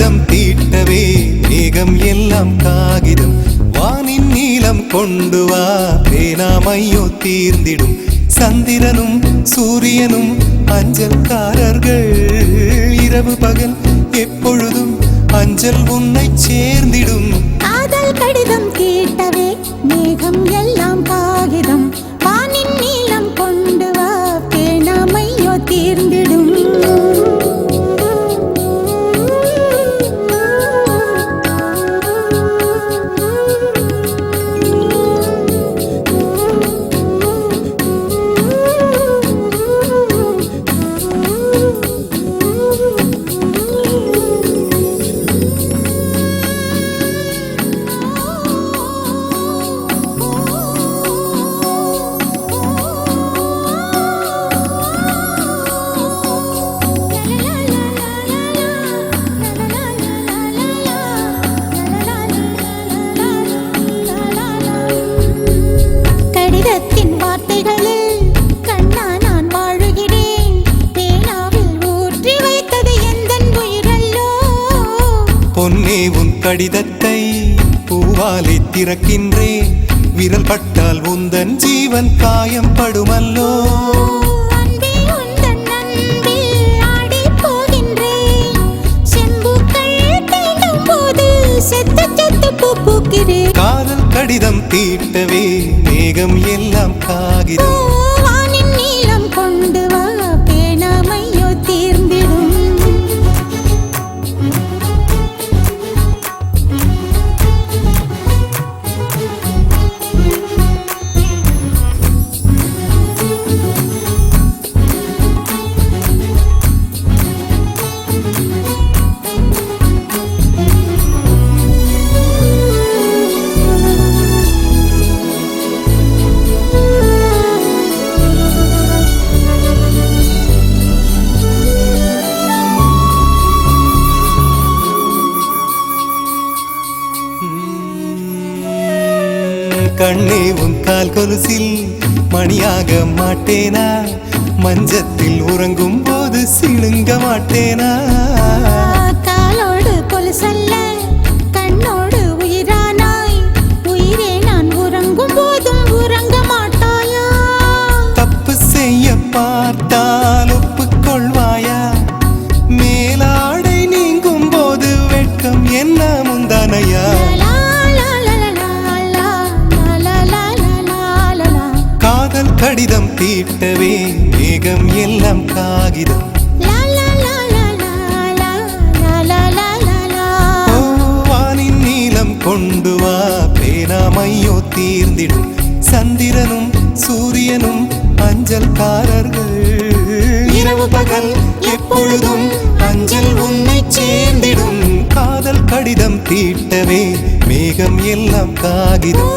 கடிதம் தீட்டவே மேகம் எல்லாம் காகிதம் வானின் நீலம் கொண்டு வா பேனாமையோ தீர்ந்திடும் சந்திரனும் சூரியனும் அஞ்சல்காரர்கள் இரவு பகல் எப்பொழுதும் அஞ்சல் உன்னை சேர்ந்திடும் காதல் கடிதம் தீட்டவே மேகம் எல்லாம் காகிதம் வானின் நீலம் கொண்டு வா பேனாமையோ தீர்ந்திடும் கடிதத்தின் வார்த்தைகளில் கண்ணா நான் வாழுகிறேன் பேனாவில் ஊற்றி வைத்தது எந்தன் உயிரல்லோ பொன்னே உன் கடிதத்தை பூவாலை திறக்கின்றேன் விரல் பட்டால் உந்தன் ஜீவன் காயம் படுமல்லோ அன்பே உந்தன் அன்பில் ஆடிப் போகின்றேன் செம்புக்கள் தீண்டும் போது செத்து செத்து பூ பூக்கிறேன் காதல் கடிதம் தீட்டவே மேகம் எல்லாம் காகிதம் வானின் நீலம் கொண்டு வா பேனாமையோ தீர்ந்திடும் கண்ணே உன் கால் கொலுசில் மணியாக மாட்டேனா மஞ்சத்தில் உறங்கும் போது சிணுங்க மாட்டேனா காலோடு கொலுசல்ல கண்ணோடு உயிரானாய் உயிரே நான் உறங்கும் போதும் உறங்க மாட்டாயா தப்பு செய்ய பார்த்தால் ஒப்புக்கொள்வாயா மேலாடை நீங்கும் போது வெட்கம் என்ன முந்தானையா காதல் கடிதம் தீட்டவே மேகம் எல்லாம் காகிதம் வானின் நீலம் கொண்டு வா பேனாமையோ தீர்ந்திடும் சந்திரனும் சூரியனும் அஞ்சல்காரர்கள் இரவு பகல் எப்பொழுதும் அஞ்சல் உன்னை சேர்ந்திடும் காதல் கடிதம் தீட்டவே மேகம் எல்லாம் காகிதம்